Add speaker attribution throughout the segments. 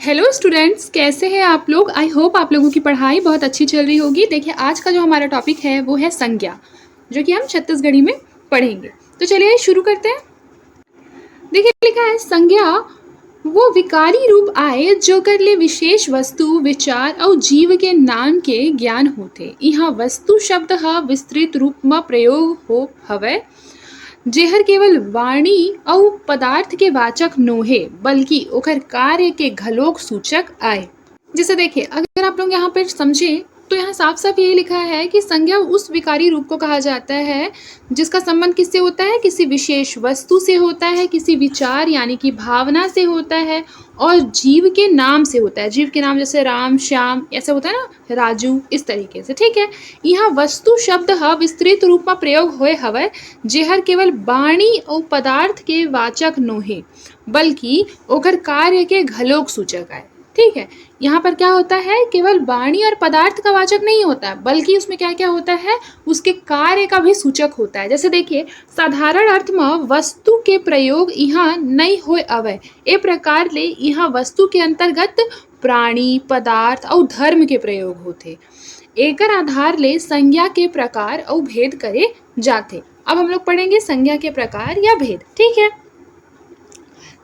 Speaker 1: Hello students, कैसे हैं आप लोग। आई होप आप लोगों की पढ़ाई बहुत अच्छी चल रही होगी। देखिए, आज का जो हमारा टॉपिक है वो है संज्ञा, जो कि हम छत्तीसगढ़ी में पढ़ेंगे। तो चलिए शुरू करते हैं। देखिए, लिखा है संज्ञा वो विकारी रूप आए जो कर ले विशेष वस्तु विचार और जीव के नाम के ज्ञान होते। यहाँ वस्तु शब्द ह विस्तृत रूप में प्रयोग हो हवय, जेहर केवल वाणी और पदार्थ के वाचक नोहे बल्कि ओकर कार्य के घलोक सूचक आए। जैसे देखिए, अगर आप लोग यहाँ पर समझें तो यहाँ साफ साफ यही लिखा है कि संज्ञा उस विकारी रूप को कहा जाता है जिसका संबंध किससे होता है, किसी विशेष वस्तु से होता है, किसी विचार यानी कि भावना से होता है और जीव के नाम से होता है। जीव के नाम जैसे राम श्याम ऐसे होता है ना, राजू, इस तरीके से। ठीक है, यहाँ वस्तु शब्द विस्तृत रूप में प्रयोग होए हवय, जेहर केवल वाणी और पदार्थ के वाचक नोहे बल्कि ओकर कार्य के घलोक सूचक आए। ठीक है, यहाँ पर क्या होता है, केवल वाणी और पदार्थ का वाचक नहीं होता है बल्कि उसमें क्या क्या होता है, उसके कार्य का भी सूचक होता है। जैसे देखिए, साधारण अर्थ में वस्तु के प्रयोग यहाँ नहीं होए अवय, ए प्रकार ले यहाँ वस्तु के अंतर्गत प्राणी पदार्थ और धर्म के प्रयोग होते। एकर आधार ले संज्ञा के प्रकार और भेद करे जाते। अब हम लोग पढ़ेंगे संज्ञा के प्रकार या भेद। ठीक है,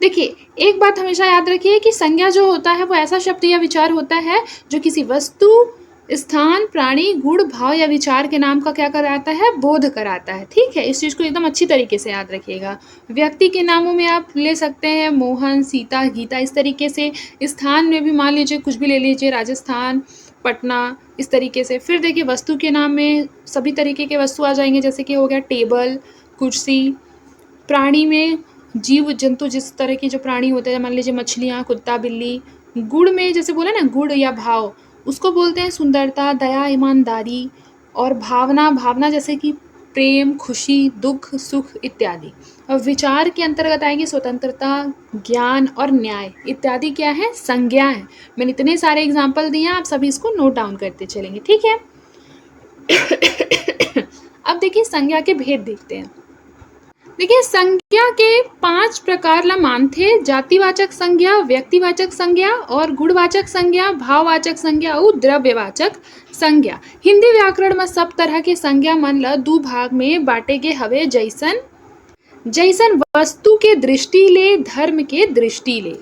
Speaker 1: देखिए, एक बात हमेशा याद रखिए कि संज्ञा जो होता है वो ऐसा शब्द या विचार होता है जो किसी वस्तु स्थान प्राणी गुण भाव या विचार के नाम का क्या कराता है, बोध कराता है। ठीक है, इस चीज़ को एकदम अच्छी तरीके से याद रखिएगा। व्यक्ति के नामों में आप ले सकते हैं मोहन सीता गीता, इस तरीके से। स्थान में भी मान लीजिए कुछ भी ले लीजिए, राजस्थान पटना, इस तरीके से। फिर देखिए, वस्तु के नाम में सभी तरीके के वस्तु आ जाएंगे, जैसे कि हो गया टेबल कुर्सी। प्राणी में जीव जंतु जिस तरह के जो प्राणी होते हैं, मान लीजिए मछलियाँ कुत्ता बिल्ली। गुण में जैसे बोला ना, गुण या भाव, उसको बोलते हैं सुंदरता दया ईमानदारी। और भावना, भावना जैसे कि प्रेम खुशी दुख सुख इत्यादि। और विचार के अंतर्गत आएंगे स्वतंत्रता ज्ञान और न्याय इत्यादि। क्या है, संज्ञा है। मैंने इतने सारे एग्जाम्पल दिए हैं, आप सभी इसको नोट डाउन करते चलेंगे। ठीक है अब देखिए, संज्ञा के भेद देखते हैं। देखिए, संज्ञा के 5 प्रकार ला मानथे। जातिवाचक संज्ञा, व्यक्तिवाचक संज्ञा और गुणवाचक संज्ञा, भाववाचक संज्ञा और द्रव्यवाचक संज्ञा। हिंदी व्याकरण में सब तरह के संज्ञा मन ला 2 भाग में बांटे गे हवे, जैसन जैसन वस्तु के दृष्टि ले धर्म के दृष्टि ले।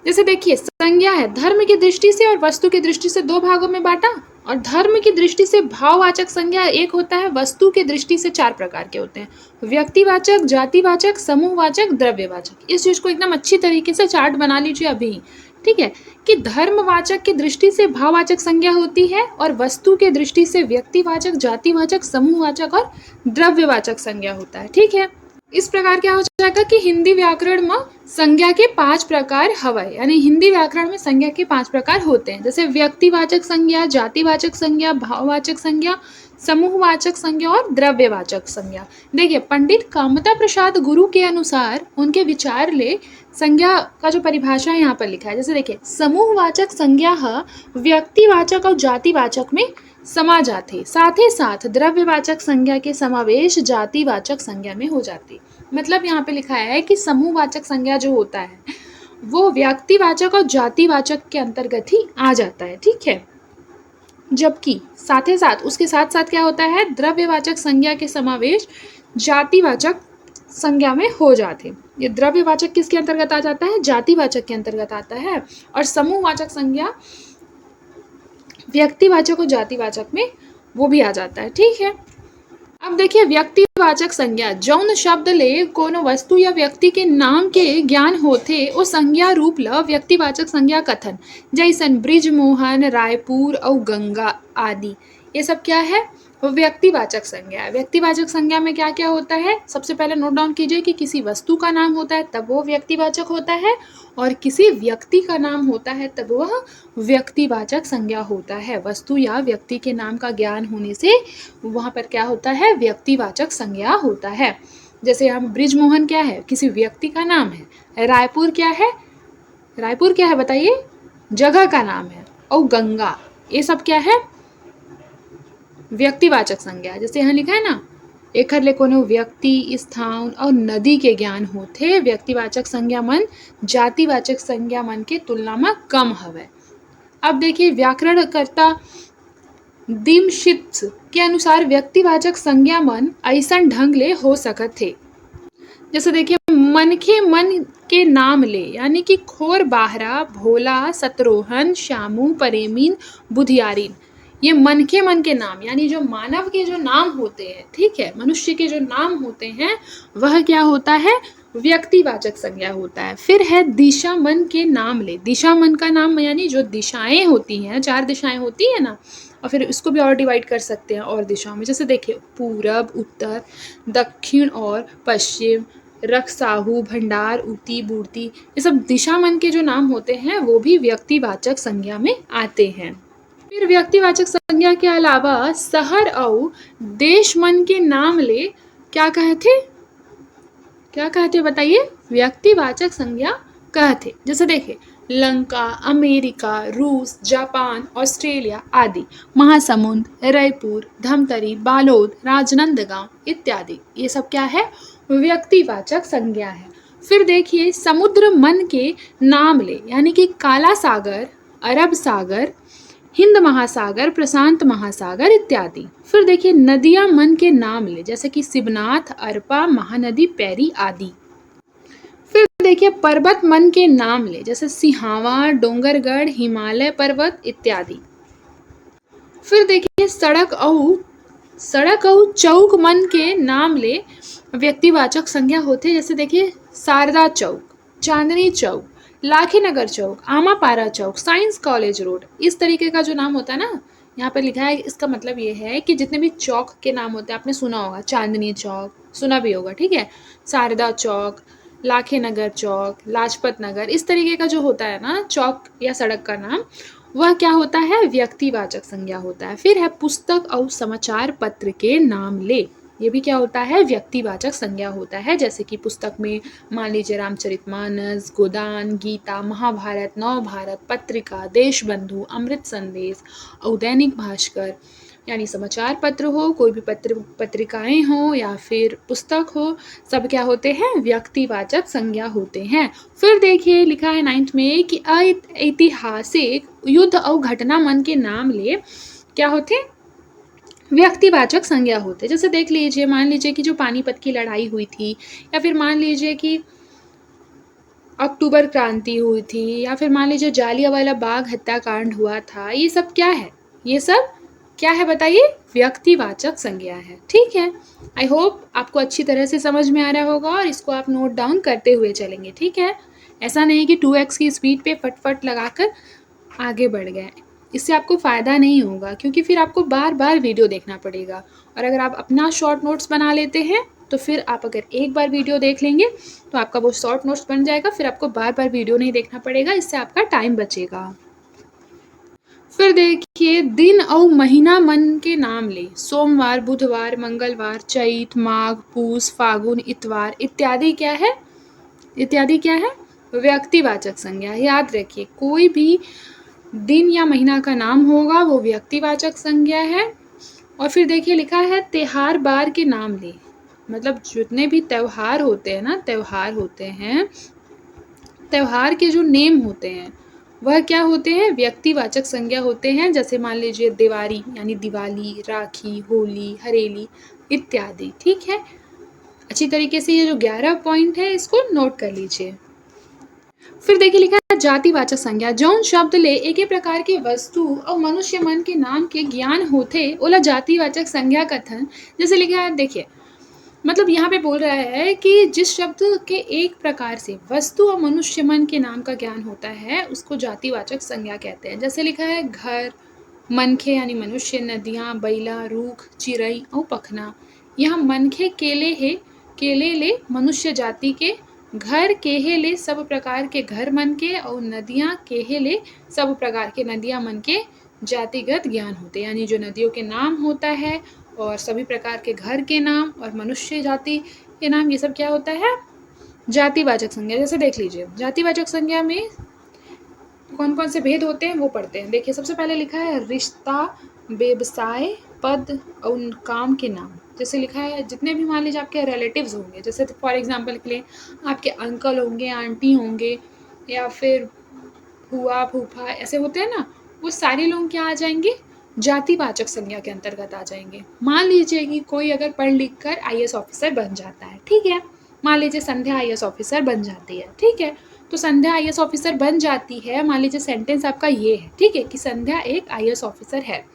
Speaker 1: जैसे देखिए, संज्ञा है धर्म की दृष्टि से और वस्तु की दृष्टि से 2 भागों में बांटा। और धर्म की दृष्टि से भाववाचक संज्ञा एक होता है, वस्तु की दृष्टि से 4 प्रकार के होते हैं, व्यक्तिवाचक जातिवाचक समूहवाचक द्रव्यवाचक। इस चीज को एकदम अच्छी तरीके से चार्ट बना लीजिए अभी। ठीक है, कि धर्मवाचक की दृष्टि से भाववाचक संज्ञा होती है और वस्तु के दृष्टि से व्यक्तिवाचक जातिवाचक समूहवाचक और द्रव्यवाचक संज्ञा होता है। ठीक है, इस प्रकार क्या हो जाएगा कि हिंदी व्याकरण में संज्ञा के 5 प्रकार हवय, यानी हिंदी व्याकरण में संज्ञा के 5 प्रकार होते हैं। जैसे व्यक्तिवाचक संज्ञा, जातिवाचक संज्ञा, भाववाचक संज्ञा, समूहवाचक संज्ञा और द्रव्यवाचक संज्ञा। देखिए, पंडित कामता प्रसाद गुरु के अनुसार उनके विचार ले संज्ञा का जो परिभाषा यहाँ पर लिखा है। जैसे देखिए, समूहवाचक संज्ञा व्यक्तिवाचक और जातिवाचक में समा जाते, साथ ही साथ द्रव्यवाचक संज्ञा के समावेश जातिवाचक संज्ञा में हो जाती। मतलब यहाँ पे लिखा है कि समूहवाचक संज्ञा जो होता है वो व्यक्तिवाचक और जातिवाचक के अंतर्गत ही आ जाता है। ठीक है, जबकि साथ ही साथ उसके साथ साथ क्या होता है, द्रव्यवाचक संज्ञा के समावेश जातिवाचक संज्ञा में हो जाते। ये द्रव्यवाचक किसके अंतर्गत आ जाता है, जातिवाचक के अंतर्गत आता है। और समूहवाचक संज्ञा व्यक्तिवाचक और जातिवाचक में वो भी आ जाता है। ठीक है, अब देखिए, व्यक्तिवाचक संज्ञा जौन शब्द ले कोनो वस्तु या व्यक्ति के नाम के ज्ञान होथे ओ संज्ञा रूप ल व्यक्तिवाचक संज्ञा कथन। जैसन ब्रिजमोहन रायपुर और गंगा आदि, ये सब क्या है, व्यक्तिवाचक संज्ञा है। व्यक्तिवाचक संज्ञा में क्या क्या होता है, सबसे पहले नोट डाउन कीजिए कि किसी वस्तु का नाम होता है तब वो व्यक्तिवाचक होता है, और किसी व्यक्ति का नाम होता है तब वह व्यक्तिवाचक संज्ञा होता है। वस्तु या व्यक्ति के नाम का ज्ञान होने से वहाँ पर क्या होता है, व्यक्तिवाचक संज्ञा होता है। जैसे हम ब्रिजमोहन क्या है, किसी व्यक्ति का नाम है। रायपुर क्या है, रायपुर क्या है बताइए, जगह का नाम है। और गंगा, ये सब क्या है, व्यक्तिवाचक संज्ञा। जैसे यहाँ लिखा है ना, एखर ले कोनो व्यक्ति, स्थान और नदी के ज्ञान होथे। व्यक्तिवाचक संज्ञा मन जातिवाचक संज्ञा मन के तुलना में कम हवय। अब देखिए व्याकरणकर्ता दीमशित्स के अनुसार व्यक्तिवाचक संज्ञा मन ऐसन ढंग ले हो सकत थे। जैसे देखिए मनखे मन के नाम ले, यानी कि खोर बाहरा, भोला, सतरोहन, श्यामू, प्रेमीन, बुधियारीन, ये मनखे मन के नाम यानी जो मानव के जो नाम होते हैं, ठीक है, मनुष्य के जो नाम होते हैं वह क्या होता है, व्यक्तिवाचक संज्ञा होता है। फिर है दिशा मन के नाम ले। दिशा मन का नाम यानी जो दिशाएं होती हैं, 4 दिशाएं होती है ना, और फिर इसको भी और डिवाइड कर सकते हैं और दिशाओं में। जैसे देखिए पूरब, उत्तर, दक्षिण और पश्चिम, रक्साहू, भंडार, ऊती, बूर्ती, ये सब दिशा मन के जो नाम होते हैं वो भी व्यक्तिवाचक संज्ञा में आते हैं। फिर व्यक्तिवाचक संज्ञा के अलावा शहर और देश मन के नाम ले क्या कहते बताइए, व्यक्तिवाचक संज्ञा कहते। जैसे देखिए लंका, अमेरिका, रूस, जापान, ऑस्ट्रेलिया आदि, महासमुंद, रायपुर, धमतरी, बालोद, राजनांदगांव इत्यादि, ये सब क्या है, व्यक्तिवाचक संज्ञा है। फिर देखिए समुद्र मन के नाम ले, यानी कि काला सागर, अरब सागर, हिंद महासागर, प्रशांत महासागर इत्यादि। फिर देखिए नदियां मन के नाम ले, जैसे कि शिवनाथ, अरपा, महानदी, पैरी आदि। फिर देखिए पर्वत मन के नाम ले, जैसे सिहावा, डोंगरगढ़, हिमालय पर्वत इत्यादि। फिर देखिए सड़क और चौक मन के नाम ले व्यक्तिवाचक संज्ञा होते। जैसे देखिए शारदा चौक, चांदनी चौक, लाखीनगर चौक, आमापारा चौक, साइंस कॉलेज रोड, इस तरीके का जो नाम होता है ना, यहाँ पर लिखा है, इसका मतलब ये है कि जितने भी चौक के नाम होते हैं आपने सुना होगा, चांदनी चौक सुना भी होगा, ठीक है, शारदा चौक, लाखीनगर चौक, लाजपत नगर, इस तरीके का जो होता है ना चौक या सड़क का नाम, वह क्या होता है, व्यक्तिवाचक संज्ञा होता है। फिर है पुस्तक और समाचार पत्र के नाम ले, ये भी क्या होता है, व्यक्तिवाचक संज्ञा होता है। जैसे कि पुस्तक में मान लीजिए रामचरितमानस, गोदान, गीता, महाभारत, नवभारत, पत्रिका, देशबंधु, अमृत संदेश और दैनिक भास्कर, यानी समाचार पत्र हो, कोई भी पत्रिकाएं हो या फिर पुस्तक हो, सब क्या होते हैं, व्यक्तिवाचक संज्ञा होते हैं। फिर देखिए लिखा है 9th में कि ऐतिहासिक युद्ध और घटना मन के नाम ले क्या होते, व्यक्तिवाचक संज्ञा होते। जैसे देख लीजिए, मान लीजिए कि जो पानीपत की लड़ाई हुई थी, या फिर मान लीजिए कि अक्टूबर क्रांति हुई थी, या फिर मान लीजिए जालियांवाला बाग हत्याकांड हुआ था, ये सब क्या है, ये सब क्या है बताइए, व्यक्तिवाचक संज्ञा है। ठीक है, आई होप आपको अच्छी तरह से समझ में आ रहा होगा और इसको आप नोट डाउन करते हुए चलेंगे। ठीक है, ऐसा नहीं कि 2x की स्पीड पे फटफट लगाकर आगे बढ़ गए, इससे आपको फ़ायदा नहीं होगा, क्योंकि फिर आपको बार बार वीडियो देखना पड़ेगा। और अगर आप अपना शॉर्ट नोट्स बना लेते हैं तो फिर आप अगर एक बार वीडियो देख लेंगे तो आपका वो शॉर्ट नोट्स बन जाएगा, फिर आपको बार बार वीडियो नहीं देखना पड़ेगा, इससे आपका टाइम बचेगा। फिर देखिए दिन और महीना मन के नाम ले, सोमवार, बुधवार, मंगलवार, चैत, माघ, पूस, फागुन, इतवार इत्यादि क्या है, इत्यादि क्या है, व्यक्तिवाचक संज्ञा। याद रखिए कोई भी दिन या महीना का नाम होगा वो व्यक्तिवाचक संज्ञा है। और फिर देखिए लिखा है त्योहार बार के नाम ले, मतलब जितने भी त्योहार होते हैं ना, त्योहार होते हैं, त्योहार के जो नेम होते हैं वह क्या होते हैं, व्यक्तिवाचक संज्ञा होते हैं। जैसे मान लीजिए दिवाली यानी दिवाली, राखी, होली, हरेली इत्यादि। ठीक है, अच्छी तरीके से ये जो 11 पॉइंट है इसको नोट कर लीजिए। फिर देखिए लिखा है जातिवाचक संज्ञा, जौन शब्द ले एक ही प्रकार के वस्तु और मनुष्य मन के नाम के ज्ञान होते ओला जातिवाचक संज्ञा कथन। जैसे लिखा है देखिए, मतलब यहाँ पे बोल रहा है कि जिस शब्द के एक प्रकार से वस्तु और मनुष्य मन के नाम का ज्ञान होता है उसको जातिवाचक संज्ञा कहते हैं। जैसे लिखा है घर, मनखे यानी मनुष्य, नदियाँ, बैला, रूख, चिड़ई और पखना। यहाँ मनखे केले है, केले ले मनुष्य जाति के, घर केहे ले सब प्रकार के घर मन के, और नदियाँ केहे ले सब प्रकार के नदियाँ मन के जातिगत ज्ञान होते, यानी जो नदियों के नाम होता है और सभी प्रकार के घर के नाम और मनुष्य जाति के नाम, ये सब क्या होता है, जातिवाचक संज्ञा। जैसे देख लीजिए जातिवाचक संज्ञा में कौन कौन से भेद होते हैं वो पढ़ते हैं। देखिए सबसे पहले लिखा है रिश्ता, व्यवसाय, पद और काम के नाम। जैसे लिखा है जितने भी मान लीजिए आपके रिलेटिव्स होंगे, जैसे फॉर एग्जांपल के लिए आपके अंकल होंगे, आंटी होंगे या फिर फूआ फूफा ऐसे होते हैं ना, वो सारे लोग क्या आ जाएंगे, जातिवाचक संज्ञा के अंतर्गत आ जाएंगे। मान लीजिए कि कोई अगर पढ़ लिख कर आईएएस ऑफिसर बन जाता है, ठीक है, मान लीजिए संध्या आईएएस ऑफिसर बन जाती है, ठीक है, तो संध्या आईएएस ऑफिसर बन जाती है, मान लीजिए सेंटेंस आपका ये है, ठीक है, कि संध्या एक आईएएस ऑफिसर है।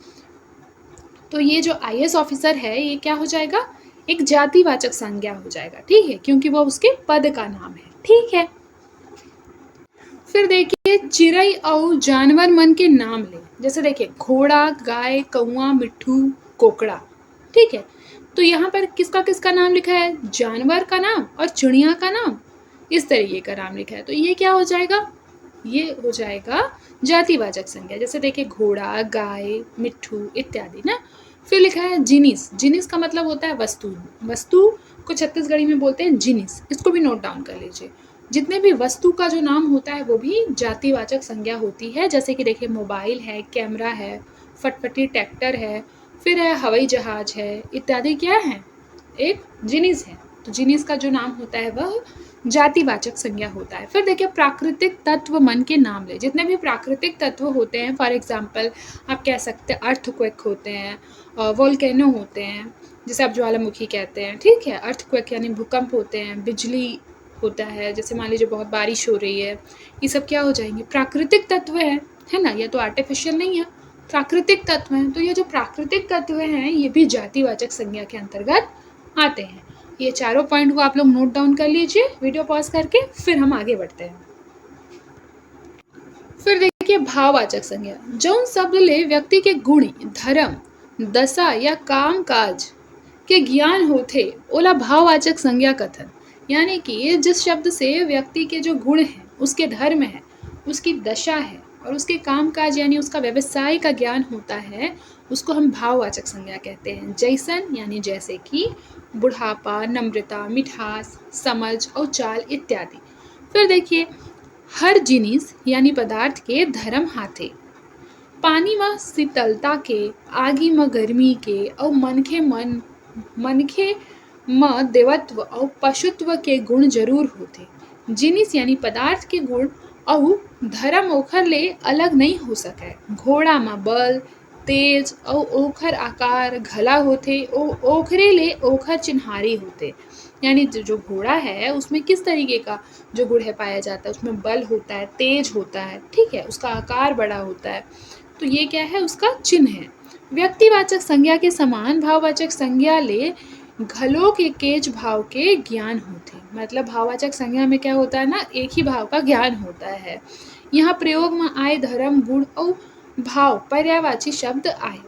Speaker 1: तो ये जो आईएएस ऑफिसर है ये क्या हो जाएगा, एक जातिवाचक संज्ञा हो जाएगा, ठीक है, क्योंकि वो उसके पद का नाम है, ठीक है। फिर देखिए चिड़ै और जानवर मन के नाम ले, जैसे देखिए घोड़ा, गाय, कौआ, मिट्ठू, कोकड़ा, ठीक है, तो यहाँ पर किसका किसका नाम लिखा है, जानवर का नाम और चिड़िया का नाम, इस तरीके का नाम लिखा है, तो ये क्या हो जाएगा, ये हो जाएगा जातिवाचक संज्ञा। जैसे देखिए घोड़ा, गाय, मिट्ठू इत्यादि ना। फिर लिखा है जिनिस, जिनिस का मतलब होता है वस्तु, वस्तु को छत्तीसगढ़ी में बोलते हैं जिनिस, इसको भी नोट डाउन कर लीजिए। जितने भी वस्तु का जो नाम होता है वो भी जातिवाचक संज्ञा होती है, जैसे कि देखिए मोबाइल है, कैमरा है, फटफटी ट्रैक्टर है, फिर है हवाई जहाज है इत्यादि, क्या है, एक जिनिस है। तो जिनिस का जो नाम होता है वह जातिवाचक संज्ञा होता है। फिर देखिए प्राकृतिक तत्व मन के नाम ले, जितने भी प्राकृतिक तत्व होते हैं, फॉर एग्जांपल आप कह सकते हैं अर्थक्वेक होते हैं, वोल्केनो होते हैं, जिसे आप ज्वालामुखी कहते हैं, ठीक है, अर्थक्वेक यानी भूकंप होते हैं, बिजली होता है, जैसे मान लीजिए बहुत बारिश हो रही है, ये सब क्या हो जाएंगे, प्राकृतिक तत्व है ना, ये तो आर्टिफिशियल नहीं है, प्राकृतिक तत्व हैं। तो ये जो प्राकृतिक तत्व हैं ये भी जातिवाचक संज्ञा के अंतर्गत आते हैं। ये चारों पॉइंट को आप लोग नोट डाउन कर लीजिए वीडियो पॉज करके, फिर हम आगे बढ़ते हैं। फिर देखिए भाववाचक संज्ञा, जौन शब्द ले व्यक्ति के गुण, धर्म, दशा या काम काज के ज्ञान होते ओला भाववाचक संज्ञा कथन, यानी कि जिस शब्द से व्यक्ति के जो गुण हैं, उसके धर्म है, उसकी दशा है और उसके काम काज यानी उसका व्यवसाय का ज्ञान होता है, उसको हम भाववाचक संज्ञा कहते हैं। जैसन यानी जैसे कि, बुढ़ापा, नम्रता, मिठास, समझ और चाल इत्यादि। फिर देखिए हर जिनिस यानी पदार्थ के धर्म हाथे, पानी में शीतलता के, आगी में गर्मी के और मनखे में देवत्व और पशुत्व के गुण जरूर होते। जिनिस यानी पदार्थ के गुण और धर्म ओखर ले अलग नहीं हो सके। घोड़ा में बल, तेज और ओखर आकार घला होते, ओखरे ले ओखर चिन्हारी होते, यानी जो घोड़ा है उसमें किस तरीके का जो गुण है पाया जाता है, उसमें बल होता है, तेज होता है, ठीक है, उसका आकार बड़ा होता है, तो ये क्या है, उसका चिन्ह है। व्यक्तिवाचक संज्ञा के समान भाववाचक संज्ञा ले घलो के केज भाव के ज्ञान होते, मतलब भाववाचक संज्ञा में क्या होता है ना, एक ही भाव का ज्ञान होता है। यहाँ प्रयोग में आए धर्म, गुण और भाव पर्यायवाची शब्द आए।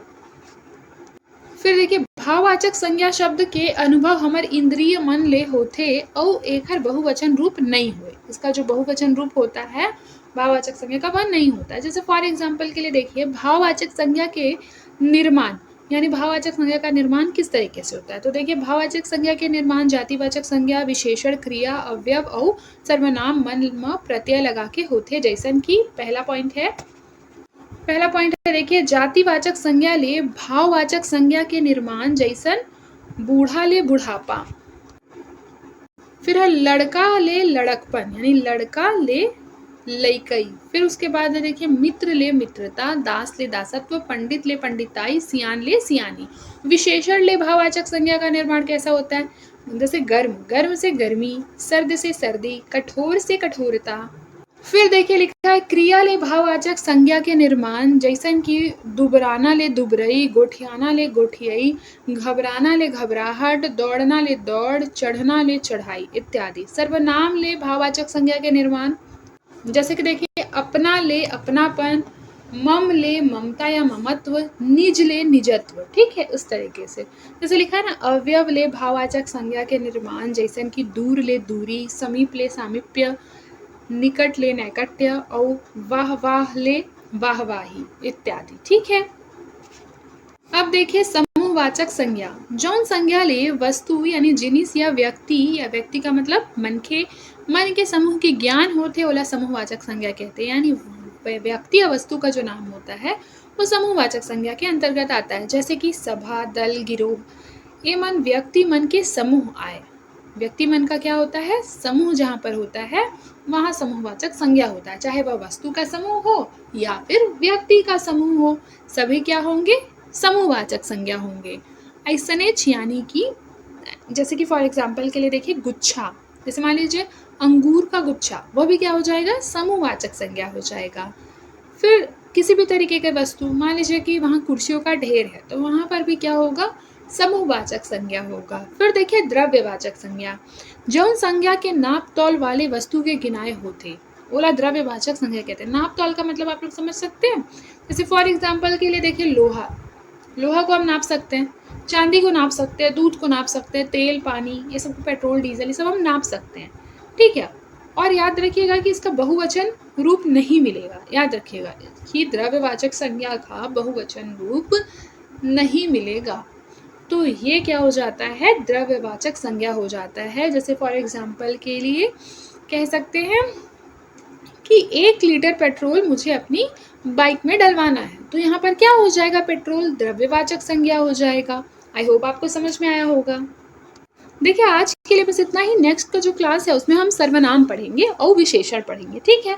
Speaker 1: फिर देखिए भाववाचक संज्ञा शब्द के अनुभव हमार इंद्रिय मन ले होते और एकर बहुवचन रूप नहीं हुए। इसका जो बहुवचन रूप होता है भाववाचक संज्ञा का वह नहीं होता है। जैसे फॉर एग्जाम्पल के लिए देखिए भाववाचक संज्ञा के निर्माण, यानी भाववाचक संज्ञा का निर्माण किस तरीके से होता है, तो देखिए भाववाचक संज्ञा के निर्माण जातिवाचक संज्ञा, विशेषण, क्रिया, अवयव और सर्वनाम मन में प्रत्यय लगा के होते। जैसन कि पहला पॉइंट है देखिए जातिवाचक संज्ञा ले भाववाचक संज्ञा के निर्माण, जैसन बूढ़ा ले बुढ़ापा, फिर है लड़का ले लड़कपन यानी लड़का ले लइकई, फिर उसके बाद देखिए मित्र ले मित्रता, दास ले दासत्व, पंडित ले पंडिताई, सियान ले सियानी। विशेषण ले भाववाचक संज्ञा का निर्माण कैसा होता है, जैसे गर्म से गर्मी, सर्द से सर्दी, कठोर से कठोरता। फिर देखिए लिखा है क्रिया ले भाववाचक संज्ञा के निर्माण, जैसन कि दुबराना ले दुबरई, गोठियाना ले गोठियई, घबराना ले घबराहट, दौड़ना ले दौड़, चढ़ना ले चढ़ाई इत्यादि। सर्वनाम ले भाववाचक संज्ञा के निर्माण, जैसे कि देखिए अपना ले अपनापन, मम ले ममता या ममत्व, निज ले निजत्व, ठीक है, उस तरीके से। जैसे लिखा है ना अवयव ले भाववाचक संज्ञा के निर्माण, जैसन कि दूर ले दूरी, समीप ले सामीप्य, निकट ले नैकट्य और वाह ले वाहवाही इत्यादि, ठीक है। अब देखिए समूहवाचक संज्ञा, जौन संज्ञा ले वस्तु यानी जिनिस या व्यक्ति का मतलब मन के समूह के ज्ञान होते ओला समूहवाचक संज्ञा कहते हैं, यानी व्यक्ति या वस्तु का जो नाम होता है वो समूहवाचक संज्ञा के अंतर्गत आता है। जैसे कि सभा, दल, गिरोह ए मन व्यक्ति मन के समूह आए। व्यक्ति मन का क्या होता है, समूह जहाँ पर होता है वहाँ समूहवाचक संज्ञा होता है, चाहे वह वस्तु का समूह हो या फिर व्यक्ति का समूह हो, सभी क्या होंगे, समूहवाचक संज्ञा होंगे। ऐसनेच यानी कि जैसे कि फॉर एग्जाम्पल के लिए देखिए गुच्छा, जैसे मान लीजिए अंगूर का गुच्छा, वह भी क्या हो जाएगा, समूहवाचक संज्ञा हो जाएगा। फिर किसी भी तरीके के वस्तु, मान लीजिए कि वहाँ कुर्सियों का ढेर है तो वहाँ पर भी क्या होगा, समूहवाचक संज्ञा होगा। फिर देखिए द्रव्यवाचक संज्ञा, जौन संज्ञा के नाप तौल वाले वस्तु के गिनाए होते ओला द्रव्यवाचक संज्ञा कहते हैं। नाप तौल का मतलब आप लोग समझ सकते हैं, जैसे फॉर एग्जाम्पल के लिए देखिए लोहा, लोहा को हम नाप सकते हैं, चांदी को नाप सकते हैं, दूध को नाप सकते हैं, तेल पानी ये सब, पेट्रोल डीजल ये सब हम नाप सकते हैं, ठीक है। और याद रखिएगा कि इसका बहुवचन रूप नहीं मिलेगा, याद रखिएगा कि द्रव्यवाचक संज्ञा का बहुवचन रूप नहीं मिलेगा। तो ये क्या हो जाता है, द्रव्यवाचक संज्ञा हो जाता है। जैसे फॉर एग्जाम्पल के लिए कह सकते हैं कि 1 लीटर पेट्रोल मुझे अपनी बाइक में डलवाना है, तो यहाँ पर क्या हो जाएगा, पेट्रोल द्रव्यवाचक संज्ञा हो जाएगा। आई होप आपको समझ में आया होगा। देखिए आज के लिए बस इतना ही। नेक्स्ट का जो क्लास है उसमें हम सर्वनाम पढ़ेंगे और विशेषण पढ़ेंगे, ठीक है।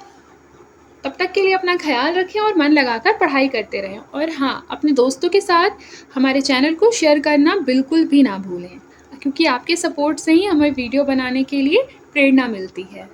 Speaker 1: तब तक के लिए अपना ख्याल रखें और मन लगाकर पढ़ाई करते रहें। और हाँ, अपने दोस्तों के साथ हमारे चैनल को शेयर करना बिल्कुल भी ना भूलें, क्योंकि आपके सपोर्ट से ही हमें वीडियो बनाने के लिए प्रेरणा मिलती है।